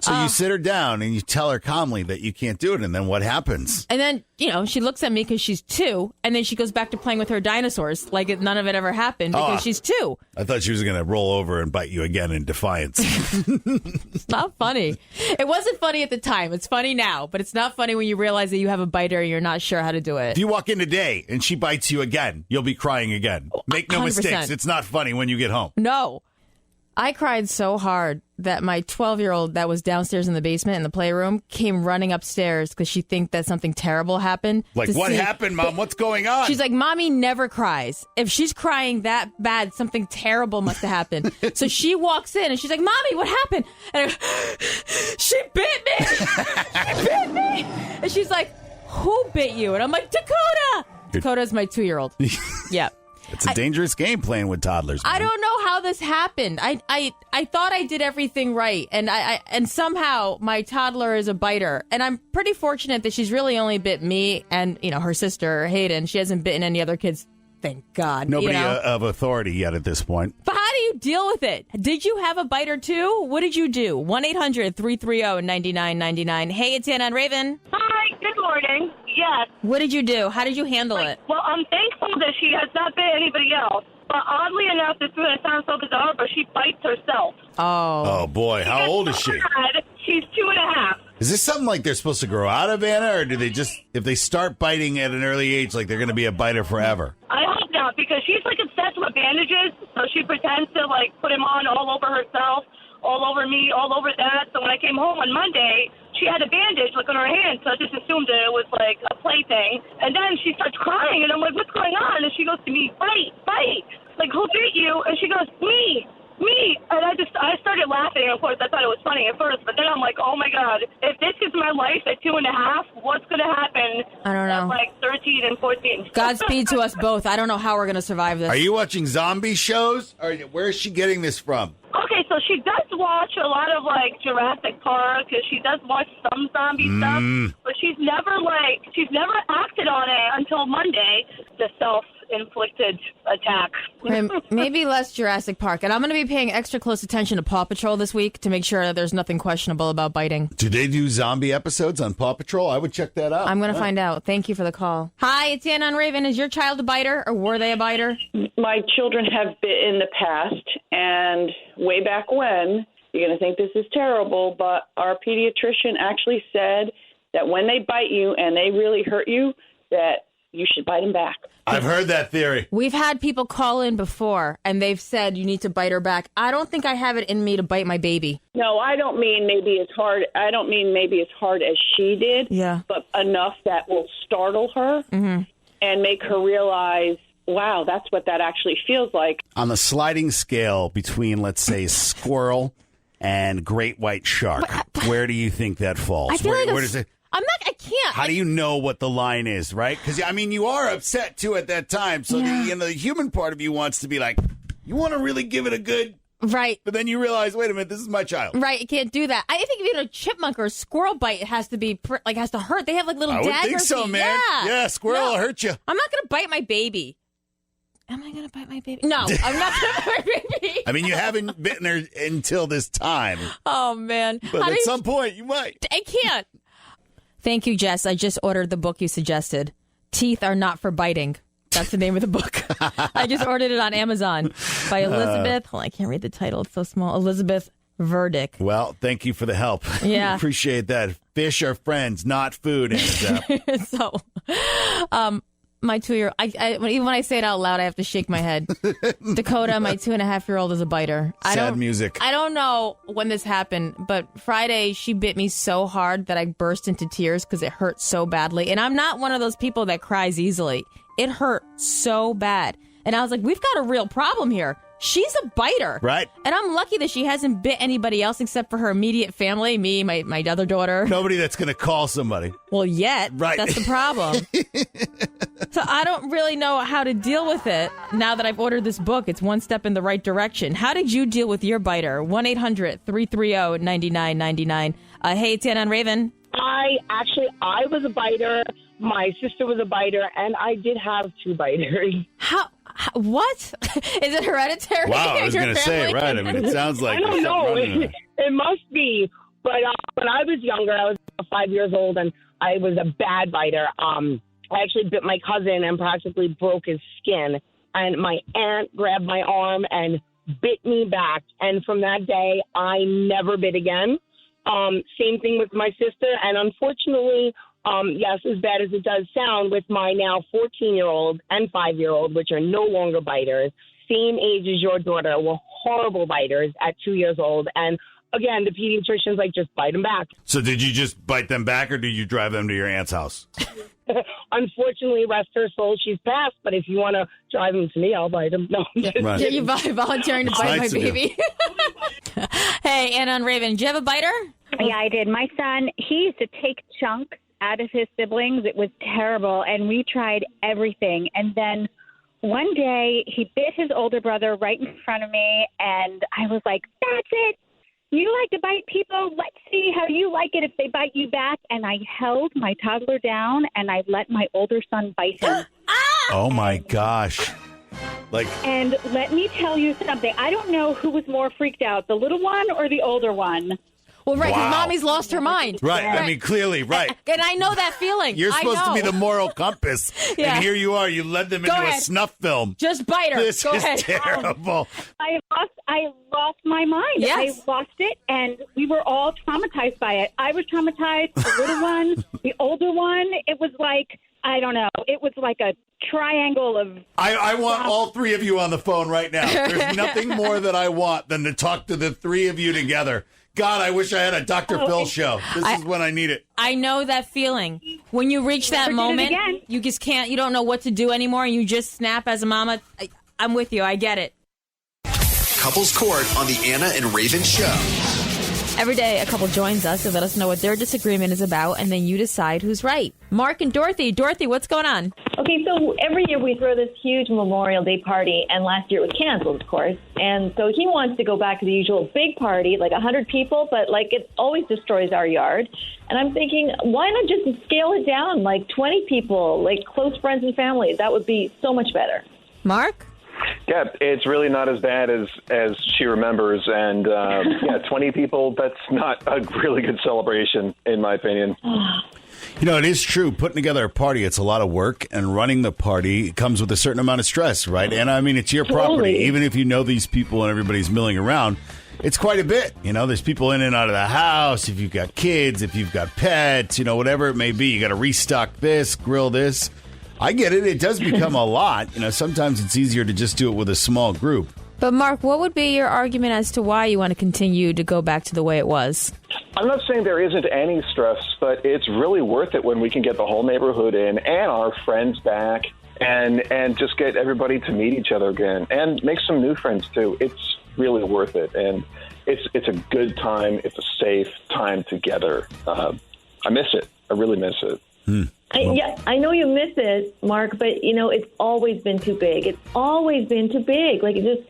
So you sit her down and you tell her calmly that you can't do it. And then what happens? And then, she looks at me because she's 2, and then she goes back to playing with her dinosaurs like none of it ever happened because she's 2. I thought she was going to roll over and bite you again in defiance. It's not funny. It wasn't funny at the time. It's funny now, but it's not funny when you realize that you have a biter and you're not sure how to do it. If you walk in today and she bites you again, you'll be crying again. Make no 100%. mistakes. It's not funny when you get home. No. I cried so hard that my 12-year-old that was downstairs in the basement in the playroom came running upstairs because she think that something terrible happened. Like, what happened, Mom? What's going on? She's like, Mommy never cries. If she's crying that bad, something terrible must have happened. So she walks in and she's like, Mommy, what happened? And I go, she bit me. She bit me. And she's like, who bit you? And I'm like, Dakota. Dakota's my 2-year-old. Yeah. It's a dangerous game playing with toddlers. Man. I don't know how this happened. I thought I did everything right, and somehow my toddler is a biter. And I'm pretty fortunate that she's really only bit me and her sister Hayden. She hasn't bitten any other kids. Thank God. Nobody of authority yet at this point. But how do you deal with it? Did you have a biter too? What did you do? 1-800-330-9999. Hey, it's Anna and Raven. Hi, good morning. Yes. What did you do? How did you handle it? Well, I'm thankful that she has not bit anybody else. But oddly enough, this is going to sound so bizarre, but she bites herself. Oh, boy. How old is she? She's 2.5. Is this something like they're supposed to grow out of, Anna? Or do they just, if they start biting at an early age, like they're going to be a biter forever? I hope not, because she's like obsessed with bandages, so she pretends to like put them on all over herself, all over me, all over that. So when I came home on Monday, she had a bandage like on her hand, so I just assumed that it was like a plaything. And then she starts crying, and I'm like, what's going on? And she goes to me, bite. Like, who bit you? And she goes, me. And I started laughing. Of course, I thought it was funny at first, but then I'm like, oh my God, if this is my life at 2.5, what's going to happen? I don't know. At like 13 and 14. Godspeed to us both. I don't know how we're going to survive this. Are you watching zombie shows? Or where is she getting this from? Okay, so she does watch a lot of like Jurassic Park, because she does watch some zombie stuff, but she's never acted on it until Monday, the self-inflicted attack. Maybe less Jurassic Park. And I'm going to be paying extra close attention to Paw Patrol this week to make sure that there's nothing questionable about biting. Do they do zombie episodes on Paw Patrol? I would check that out. I'm going to find out. Thank you for the call. Hi, it's Anna and Raven. Is your child a biter, or were they a biter? My children have bit in the past, and way back when, you're going to think this is terrible, but our pediatrician actually said that when they bite you and they really hurt you, that you should bite them back. I've heard that theory. We've had people call in before, and they've said you need to bite her back. I don't think I have it in me to bite my baby. No, I don't mean maybe as hard. I don't mean maybe as hard as she did. Yeah. But enough that will startle her and make her realize, wow, that's what that actually feels like. On the sliding scale between, let's say, squirrel and great white shark, where do you think that falls? I feel where like does it? I can't. How do you know what the line is, right? Because, I mean, you are upset, too, at that time. So, the human part of you wants to be like, you want to really give it a good... Right. But then you realize, wait a minute, this is my child. Right, you can't do that. I think even a chipmunk or a squirrel bite has to be, has to hurt. They have like little daggers. I would think so, man. Yeah, squirrel will hurt you. I'm not going to bite my baby. Am I going to bite my baby? No, I'm not going to bite my baby. I mean, you haven't bitten her until this time. Oh, man. But at some point, you might. I can't. Thank you, Jess. I just ordered the book you suggested. Teeth Are Not for Biting. That's the name of the book. I just ordered it on Amazon by Elizabeth. I can't read the title. It's so small. Elizabeth Verdick. Well, thank you for the help. Yeah. Appreciate that. Fish are friends, not food. So, my 2-year-old, even when I say it out loud, I have to shake my head. Dakota, my 2.5-year-old, is a biter. Sad music. I don't know when this happened, but Friday she bit me so hard that I burst into tears because it hurt so badly. And I'm not one of those people that cries easily. It hurt so bad. And I was like, we've got a real problem here. She's a biter. Right. And I'm lucky that she hasn't bit anybody else except for her immediate family, me, my other daughter. Nobody that's going to call somebody. Well, yet. Right. That's the problem. So I don't really know how to deal with it now that I've ordered this book. It's one step in the right direction. How did you deal with your biter? 1-800-330-9999. Hey, it's Anna and Raven. I was a biter. My sister was a biter, and I did have 2 biters. How what? Is it hereditary? Wow, I was going to say, right. I mean, it sounds like... I don't know. It must be. But when I was younger, I was 5 years old, and I was a bad biter. I actually bit my cousin and practically broke his skin. And my aunt grabbed my arm and bit me back. And from that day, I never bit again. Same thing with my sister. And unfortunately... yes, as bad as it does sound, with my now 14-year-old and 5-year-old, which are no longer biters, same age as your daughter, were horrible biters at 2 years old. And again, the pediatrician's like, just bite them back. So did you just bite them back, or did you drive them to your aunt's house? Unfortunately, rest her soul, she's passed. But if you want to drive them to me, I'll bite them. No, right. Yeah, you're volunteering to bite my baby. Hey, Anna and Raven, do you have a biter? Yeah, I did. My son, he used to take chunks out of his siblings. It was terrible, and we tried everything. And then one day he bit his older brother right in front of me, and I was like, that's it. You like to bite people? Let's see how you like it if they bite you back. And I held my toddler down, and I let my older son bite him. Oh, my gosh. And let me tell you something. I don't know who was more freaked out, the little one or the older one. Well, right, because Wow. Mommy's lost her mind. Right. I mean, clearly, right. And I know that feeling. You're supposed to be the moral compass. Yeah. And here you are. You led them Go into ahead. a snuff film. Just bite her. This Go is ahead. terrible. I lost my mind. Yes. I lost it, and we were all traumatized by it. I was traumatized, the little one, the older one. It was like, I don't know, it was like a triangle of... I want all 3 of you on the phone right now. There's nothing more that I want than to talk to the 3 of you together. God, I wish I had a Dr. Phil show. This is when I need it. I know that feeling. When you reach that moment, you just can't, you don't know what to do anymore, and you just snap as a mama. I'm with you. I get it. Couples Court on the Anna and Raven Show. Every day, a couple joins us to let us know what their disagreement is about, and then you decide who's right. Mark and Dorothy. Dorothy, what's going on? Okay, so every year we throw this huge Memorial Day party, and last year it was canceled, of course. And so he wants to go back to the usual big party, like 100 people, but like it always destroys our yard. And I'm thinking, why not just scale it down, like 20 people, like close friends and family? That would be so much better. Mark? Yeah, it's really not as bad as she remembers. And, 20 people, that's not a really good celebration, in my opinion. You know, it is true. Putting together a party, it's a lot of work, and running the party comes with a certain amount of stress, right? And I mean, it's your property. Even if you know these people and everybody's milling around, it's quite a bit. You know, there's people in and out of the house. If you've got kids, if you've got pets, you know, whatever it may be, you got to restock this, grill this. I get it. It does become a lot. You know, sometimes it's easier to just do it with a small group. But Mark, what would be your argument as to why you want to continue to go back to the way it was? I'm not saying there isn't any stress, but it's really worth it when we can get the whole neighborhood in and our friends back and just get everybody to meet each other again and make some new friends too. It's really worth it. And it's a good time. It's a safe time together. I miss it. I really miss it. I know you miss it, Mark, but it's always been too big. It's always been too big. Like it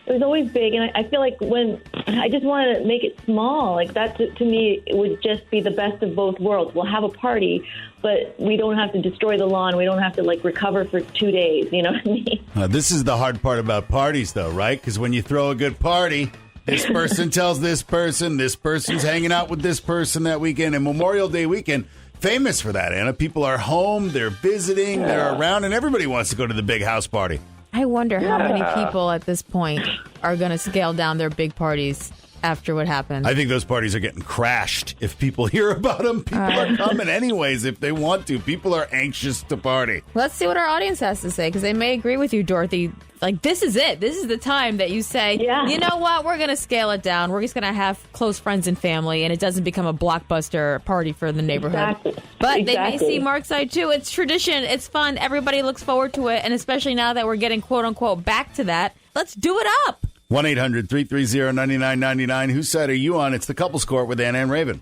was always big, and I feel like when I just want to make it small, like that to me it would just be the best of both worlds. We'll have a party, but we don't have to destroy the lawn. We don't have to recover for 2 days. You know what I mean? This is the hard part about parties, though, right? Because when you throw a good party, this person tells this person's hanging out with this person that weekend, and Memorial Day weekend. Famous for that, Anna. People are home, they're visiting, they're around, and everybody wants to go to the big house party. I wonder how many people at this point are going to scale down their big parties after what happened. I think those parties are getting crashed. If people hear about them, people are coming anyways if they want to. People are anxious to party. Let's see what our audience has to say, because they may agree with you, Dorothy. Like, this is it. This is the time that you say, you know what, we're going to scale it down. We're just going to have close friends and family, and it doesn't become a blockbuster party for the neighborhood. Exactly. But they may see Mark's side, too. It's tradition. It's fun. Everybody looks forward to it, and especially now that we're getting, quote-unquote, back to that, let's do it up. 1-800-330-9999. Whose side are you on? It's the Couples Court with Anna and Raven.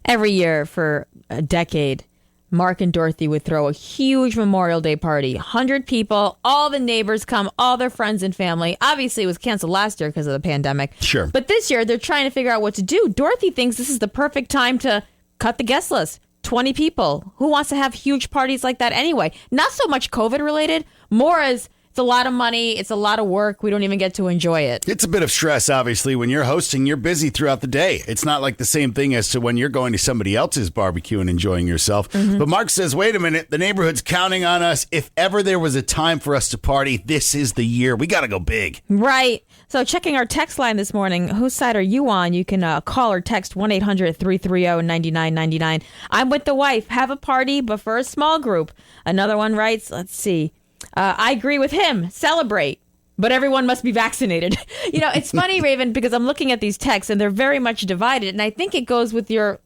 Every year for a decade, Mark and Dorothy would throw a huge Memorial Day party. 100 people, all the neighbors come, all their friends and family. Obviously, it was canceled last year because of the pandemic. Sure. But this year, they're trying to figure out what to do. Dorothy thinks this is the perfect time to cut the guest list. 20 people. Who wants to have huge parties like that anyway? Not so much COVID-related, more as it's a lot of money. It's a lot of work. We don't even get to enjoy it. It's a bit of stress, obviously. When you're hosting, you're busy throughout the day. It's not like the same thing as to when you're going to somebody else's barbecue and enjoying yourself. Mm-hmm. But Mark says, wait a minute, the neighborhood's counting on us. If ever there was a time for us to party, this is the year. We got to go big. Right. So checking our text line this morning, whose side are you on? You can call or text 1-800-330-9999. I'm with the wife. Have a party, but for a small group. Another one writes, let's see. I agree with him. Celebrate. But everyone must be vaccinated. It's funny, Raven, because I'm looking at these texts and they're very much divided. And I think it goes with your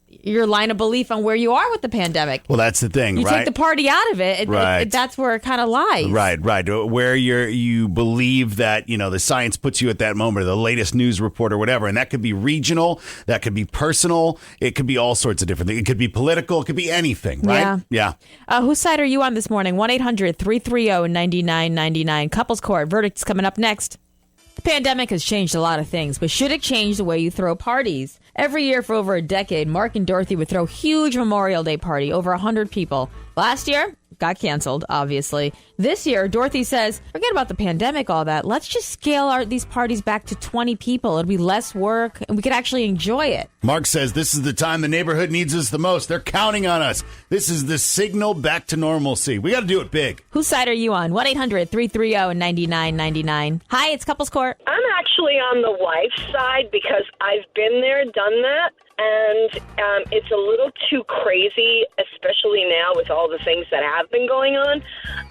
line of belief on where you are with the pandemic. Well, that's the thing, you right? You take the party out of it. That's where it kind of lies. Right. Where you believe that, the science puts you at that moment, or the latest news report or whatever. And that could be regional. That could be personal. It could be all sorts of different things. It could be political. It could be anything, right? Yeah. Whose side are you on this morning? 1-800-330-9999. Couples Court. Verdict's coming up next. The pandemic has changed a lot of things, but should it change the way you throw parties? Every year for over a decade, Mark and Dorothy would throw a huge Memorial Day party, over 100 people. Last year, got canceled, obviously. This year, Dorothy says, forget about the pandemic, all that. Let's just scale these parties back to 20 people. It'll be less work, and we could actually enjoy it. Mark says this is the time the neighborhood needs us the most. They're counting on us. This is the signal back to normalcy. We got to do it big. Whose side are you on? 1-800-330-9999. Hi, it's Couples Court. I'm actually on the wife's side because I've been there, done that. And it's a little too crazy, especially now with all the things that have been going on.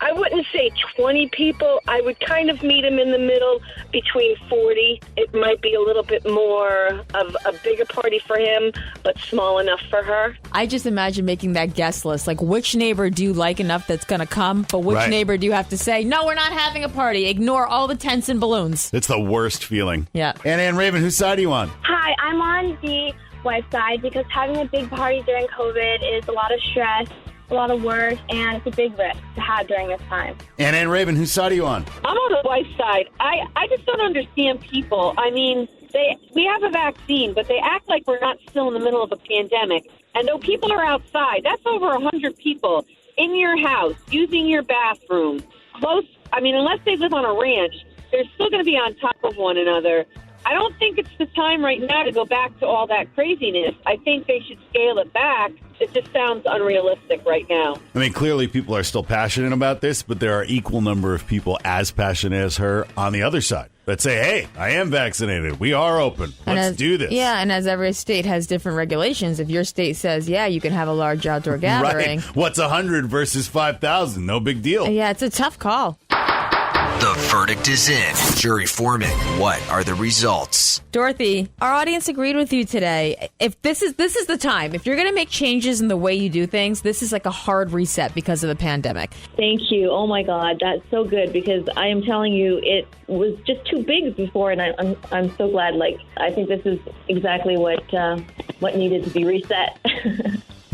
I wouldn't say 20 people. I would kind of meet him in the middle between 40. It might be a little bit more of a bigger party for him, but small enough for her. I just imagine making that guest list. Like, which neighbor do you like enough that's going to come? But which neighbor do you have to say, no, we're not having a party. Ignore all the tents and balloons. It's the worst feeling. Yeah. Anna and Raven, whose side are you on? Hi, I'm on the wife's side because having a big party during COVID is a lot of stress, a lot of work, and it's a big risk to have during this time. Anna and Raven, whose side are you on? I'm on the wife's side. I just don't understand people. I mean, we have a vaccine, but they act like we're not still in the middle of a pandemic. And though people are outside, that's over 100 people in your house, using your bathroom, close. I mean, unless they live on a ranch, they're still going to be on top of one another. I don't think it's the time right now to go back to all that craziness. I think they should scale it back. It just sounds unrealistic right now. I mean, clearly people are still passionate about this, but there are equal number of people as passionate as her on the other side that say, hey, I am vaccinated. We are open. Let's do this. Yeah, and as every state has different regulations, if your state says, yeah, you can have a large outdoor gathering. Right. What's 100 versus 5,000? No big deal. Yeah, it's a tough call. The verdict is in. Jury foreman, what are the results? Dorothy, our audience agreed with you today. If this is the time. If you're going to make changes in the way you do things, this is like a hard reset because of the pandemic. Thank you. Oh my God, that's so good because I am telling you, it was just too big before, and I'm so glad. Like, I think this is exactly what needed to be reset.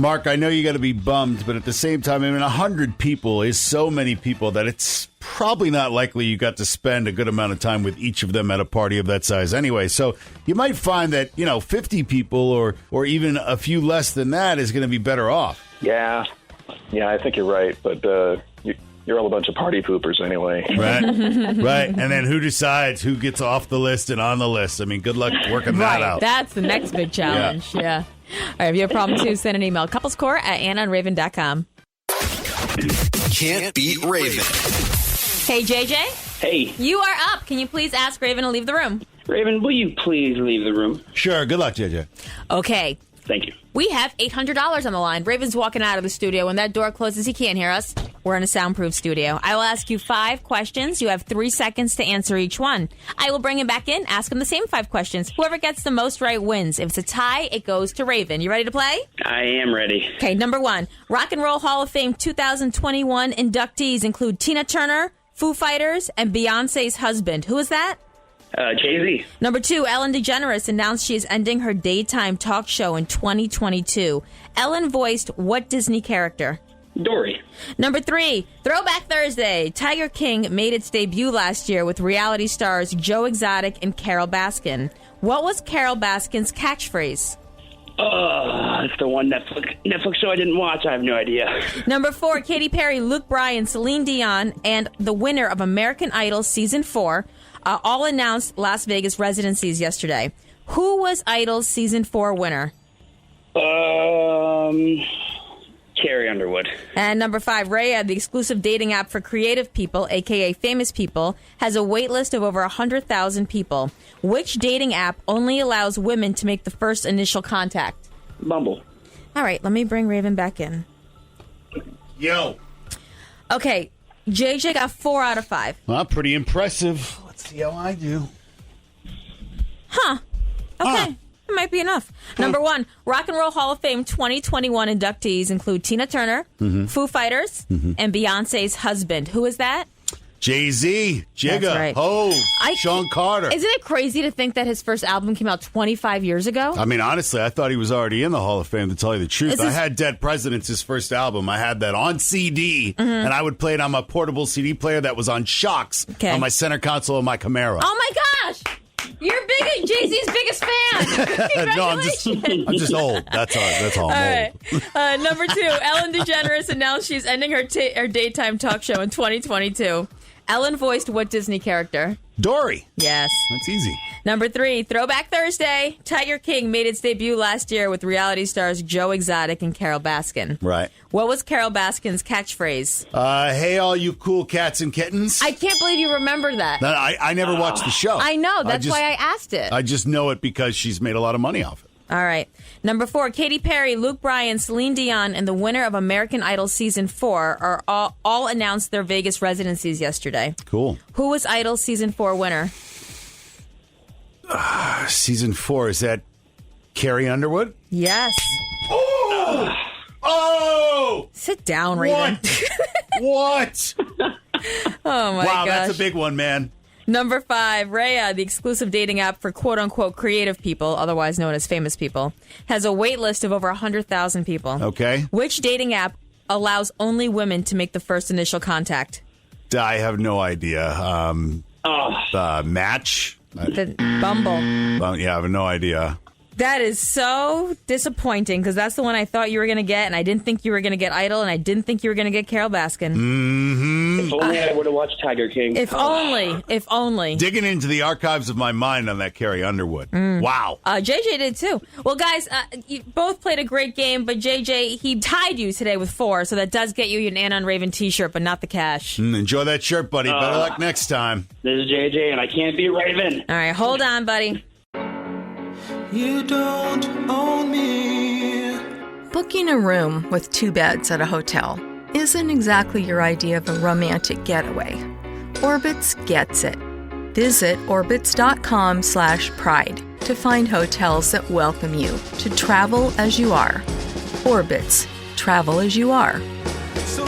Mark, I know you got to be bummed, but at the same time, 100 people is so many people that it's probably not likely you got to spend a good amount of time with each of them at a party of that size anyway. So you might find that, 50 people or even a few less than that is going to be better off. Yeah, I think you're right, but you're all a bunch of party poopers anyway. Right. Right. And then who decides who gets off the list and on the list? Good luck working that out. That's the next big challenge. Yeah. All right, if you have a problem too, send an email. couplescore@AnnaandRaven.com. Can't beat Raven. Hey, JJ. Hey. You are up. Can you please ask Raven to leave the room? Raven, will you please leave the room? Sure. Good luck, JJ. Okay. Thank you. We have $800 on the line. Raven's walking out of the studio. When that door closes, he can't hear us. We're in a soundproof studio. I will ask you 5 questions. You have 3 seconds to answer each one. I will bring him back in, ask him the same 5 questions. Whoever gets the most right wins. If it's a tie, it goes to Raven. You ready to play? I am ready. Okay, number 1. Rock and Roll Hall of Fame 2021 inductees include Tina Turner, Foo Fighters, and Beyonce's husband. Who is that? Jay-Z. Number 2, Ellen DeGeneres announced she is ending her daytime talk show in 2022. Ellen voiced what Disney character? Dory. Number 3, Throwback Thursday. Tiger King made its debut last year with reality stars Joe Exotic and Carol Baskin. What was Carol Baskin's catchphrase? It's the one Netflix show I didn't watch. I have no idea. Number 4, Katy Perry, Luke Bryan, Celine Dion, and the winner of American Idol Season 4 all announced Las Vegas residencies yesterday. Who was Idol's Season 4 winner? Carrie Underwood. And number 5, Raya, the exclusive dating app for creative people, a.k.a. famous people, has a wait list of over 100,000 people. Which dating app only allows women to make the first initial contact? Bumble. All right, let me bring Raven back in. Yo. Okay, JJ got 4 out of 5. Well, pretty impressive. Let's see how I do. Huh. Okay. It might be enough. Number 1, Rock and Roll Hall of Fame 2021 inductees include Tina Turner, Foo Fighters, and Beyonce's husband. Who is that? Jay-Z, Jigga, right. Hove, Sean Carter. Isn't it crazy to think that his first album came out 25 years ago? Honestly, I thought he was already in the Hall of Fame, to tell you the truth. I had Dead Presidents, his first album. I had that on CD, and I would play it on my portable CD player that was on shocks on my center console of my Camaro. Oh, my gosh! You're Jay-Z's biggest fan. No, I'm just old. That's all. All I'm old. right. Number 2, Ellen DeGeneres announced she's ending her daytime talk show in 2022. Ellen voiced what Disney character? Dory. Yes. That's easy. Number 3, Throwback Thursday. Tiger King made its debut last year with reality stars Joe Exotic and Carol Baskin. Right. What was Carol Baskin's catchphrase? Hey, all you cool cats and kittens. I can't believe you remember that. No, I never watched the show. I know. That's why I asked it. I just know it because she's made a lot of money off it. All right. Number 4, Katy Perry, Luke Bryan, Celine Dion, and the winner of American Idol Season 4 are all announced their Vegas residencies yesterday. Cool. Who was Idol Season 4 winner? Season 4, is that Carrie Underwood? Yes. Oh! Sit down, Raven. What? Oh, my gosh. Wow, that's a big one, man. Number 5, Raya, the exclusive dating app for quote-unquote creative people, otherwise known as famous people, has a wait list of over 100,000 people. Okay. Which dating app allows only women to make the first initial contact? I have no idea. Match? Bumble. Yeah, I have no idea. That is so disappointing because that's the one I thought you were going to get, and I didn't think you were going to get Idol, and I didn't think you were going to get Carol Baskin. Mm-hmm. If only I would have watched Tiger King. If only. Digging into the archives of my mind on that Carrie Underwood. Wow. JJ did too. Well, guys, you both played a great game, but JJ, he tied you today with 4, so that does get you an Anna and Raven t-shirt, but not the cash. Enjoy that shirt, buddy. Better luck next time. This is JJ, and I can't beat Raven. All right, hold on, buddy. You don't own me. Booking a room with 2 beds at a hotel isn't exactly your idea of a romantic getaway. Orbitz gets it. Visit orbitz.com/pride to find hotels that welcome you to travel as you are. Orbitz. Travel as you are. So